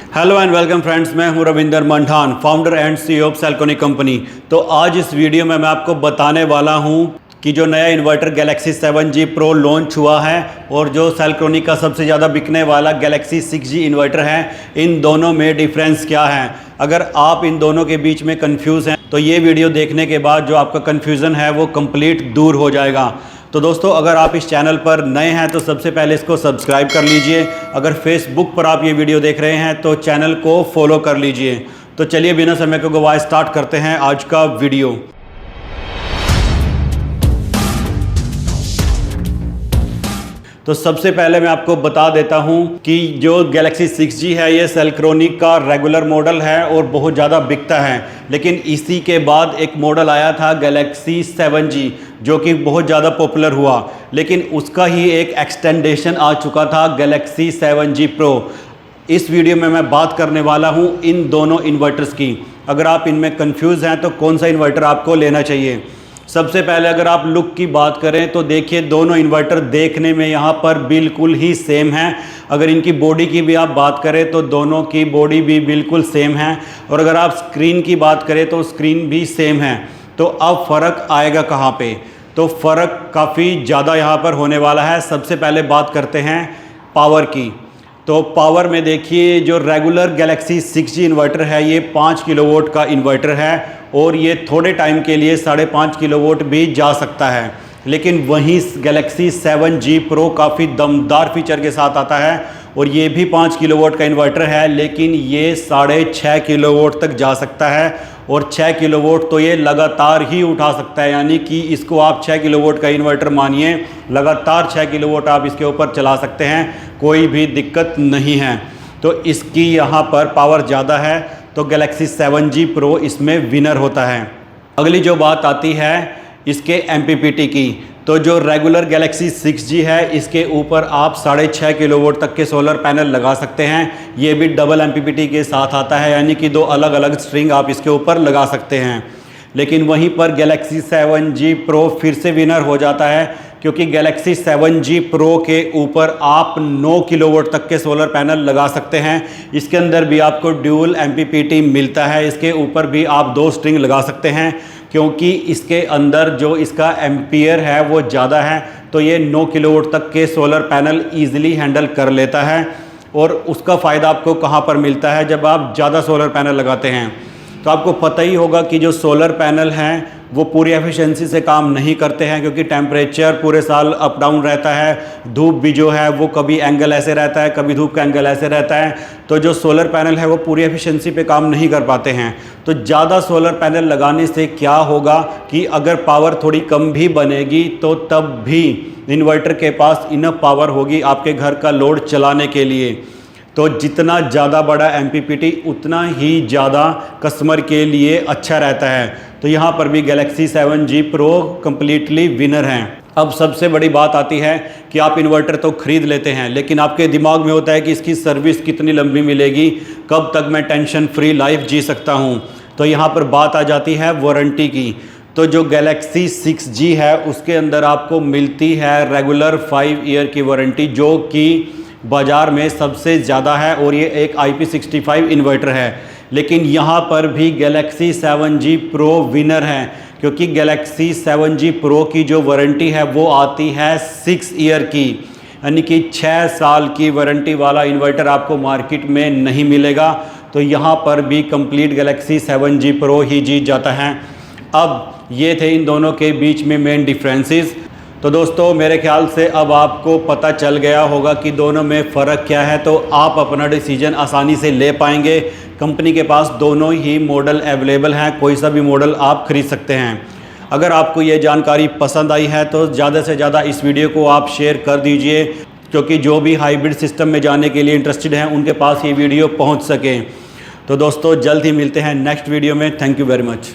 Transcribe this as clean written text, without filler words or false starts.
Hello and welcome friends, मैं हूं Ravinder Manthan, founder and CEO of Selconic company. तो आज इस वीडियो में मैं आपको बताने वाला हूं कि जो नया inverter Galaxy 7G Pro launch हुआ है और जो सेल्कोनिक का सबसे ज़्यादा बिकने वाला गैलेक्सी 6G इन्वर्टर है, इन दोनों में डिफरेंस क्या है। अगर आप इन दोनों के बीच में कंफ्यूज हैं तो ये वीडियो देखने के बाद जो आपका कन्फ्यूज़न है वो कंप्लीट दूर हो जाएगा। तो दोस्तों, अगर आप इस चैनल पर नए हैं तो सबसे पहले इसको सब्सक्राइब कर लीजिए। अगर फेसबुक पर आप ये वीडियो देख रहे हैं तो चैनल को फॉलो कर लीजिए। तो चलिए बिना समय को गवाए स्टार्ट करते हैं आज का वीडियो। तो सबसे पहले मैं आपको बता देता हूं कि जो गैलेक्सी 6G है ये सेल्कोनिक का रेगुलर मॉडल है और बहुत ज़्यादा बिकता है। लेकिन इसी के बाद एक मॉडल आया था गैलेक्सी 7G जो कि बहुत ज़्यादा पॉपुलर हुआ, लेकिन उसका ही एक एक्सटेंडेशन आ चुका था गैलेक्सी 7G Pro। इस वीडियो में मैं बात करने वाला हूं इन दोनों इन्वर्टर्स की। अगर आप इनमें कंफ्यूज हैं तो कौन सा इन्वर्टर आपको लेना चाहिए। सबसे पहले अगर आप लुक की बात करें तो देखिए, दोनों इन्वर्टर देखने में यहाँ पर बिल्कुल ही सेम हैं। अगर इनकी बॉडी की भी आप बात करें तो दोनों की बॉडी भी बिल्कुल सेम है, और अगर आप स्क्रीन की बात करें तो स्क्रीन भी सेम है। तो अब फ़र्क आएगा कहाँ पे? तो फ़र्क काफ़ी ज़्यादा यहाँ पर होने वाला है। सबसे पहले बात करते हैं पावर की। तो पावर में देखिए, जो रेगुलर गैलेक्सी 6G इन्वर्टर है ये 5 किलोवाट का इन्वर्टर है और ये थोड़े टाइम के लिए 5.5 किलोवाट भी जा सकता है। लेकिन वहीं गैलेक्सी 7G Pro काफ़ी दमदार फीचर के साथ आता है और ये भी 5 किलोवाट का इन्वर्टर है, लेकिन ये 6.5 किलोवाट तक जा सकता है। और 6 किलोवाट तो ये लगातार ही उठा सकता है, यानी कि इसको आप 6 किलोवाट का इन्वर्टर मानिए, लगातार 6 किलोवाट आप इसके ऊपर चला सकते हैं, कोई भी दिक्कत नहीं है। तो इसकी यहाँ पर पावर ज़्यादा है तो गैलेक्सी 7G Pro इसमें विनर होता है। अगली जो बात आती है इसके MPPT की, तो जो रेगुलर गैलेक्सी 6G है इसके ऊपर आप 6.5 किलोवाट तक के सोलर पैनल लगा सकते हैं। ये भी डबल MPPT के साथ आता है, यानी कि 2 अलग अलग स्ट्रिंग आप इसके ऊपर लगा सकते हैं। लेकिन वहीं पर गैलेक्सी 7G Pro फिर से विनर हो जाता है, क्योंकि गैलेक्सी 7G Pro के ऊपर आप 9 किलोवाट तक के सोलर पैनल लगा सकते हैं। इसके अंदर भी आपको ड्यूल MPPT मिलता है, इसके ऊपर भी आप 2 स्ट्रिंग लगा सकते हैं, क्योंकि इसके अंदर जो इसका एम्पियर है वो ज़्यादा है। तो ये 9 किलोवाट तक के सोलर पैनल ईजिली हैंडल कर लेता है। और उसका फ़ायदा आपको कहाँ पर मिलता है? जब आप ज़्यादा सोलर पैनल लगाते हैं तो आपको पता ही होगा कि जो सोलर पैनल हैं वो पूरी एफिशिएंसी से काम नहीं करते हैं, क्योंकि टेम्परेचर पूरे साल अप डाउन रहता है। धूप भी जो है वो कभी एंगल ऐसे रहता है, कभी धूप का एंगल ऐसे रहता है। तो जो सोलर पैनल है वो पूरी एफिशिएंसी पे काम नहीं कर पाते हैं। तो ज़्यादा सोलर पैनल लगाने से क्या होगा कि अगर पावर थोड़ी कम भी बनेगी तो तब भी इन्वर्टर के पास इनफ पावर होगी आपके घर का लोड चलाने के लिए। तो जितना ज़्यादा बड़ा MPPT उतना ही ज़्यादा कस्टमर के लिए अच्छा रहता है। तो यहाँ पर भी Galaxy 7G Pro completely winner हैं। अब सबसे बड़ी बात आती है कि आप इन्वर्टर तो ख़रीद लेते हैं, लेकिन आपके दिमाग में होता है कि इसकी सर्विस कितनी लंबी मिलेगी, कब तक मैं टेंशन फ्री लाइफ जी सकता हूँ। तो यहाँ पर बात आ जाती है वारंटी की। तो जो गैलेक्सी 6G है उसके अंदर आपको मिलती है रेगुलर 5 ईयर की वारंटी, जो कि बाज़ार में सबसे ज़्यादा है, और ये एक IP65 इन्वर्टर है। लेकिन यहाँ पर भी गैलेक्सी 7G Pro विनर है, क्योंकि गैलेक्सी 7G Pro की जो वारंटी है वो आती है 6 ईयर की, यानी कि 6 साल की वारंटी वाला इन्वर्टर आपको मार्केट में नहीं मिलेगा। तो यहाँ पर भी कंप्लीट गैलेक्सी 7G Pro ही जीत जाता है। अब ये थे इन दोनों के बीच में मेन डिफरेंसेस। तो दोस्तों, मेरे ख्याल से अब आपको पता चल गया होगा कि दोनों में फ़र्क क्या है, तो आप अपना डिसीजन आसानी से ले पाएंगे। कंपनी के पास दोनों ही मॉडल अवेलेबल हैं, कोई सा भी मॉडल आप खरीद सकते हैं। अगर आपको ये जानकारी पसंद आई है तो ज़्यादा से ज़्यादा इस वीडियो को आप शेयर कर दीजिए, क्योंकि जो भी हाइब्रिड सिस्टम में जाने के लिए इंटरेस्टेड हैं उनके पास ये वीडियो पहुँच सके। तो दोस्तों, जल्द ही मिलते हैं नेक्स्ट वीडियो में। Thank you very much.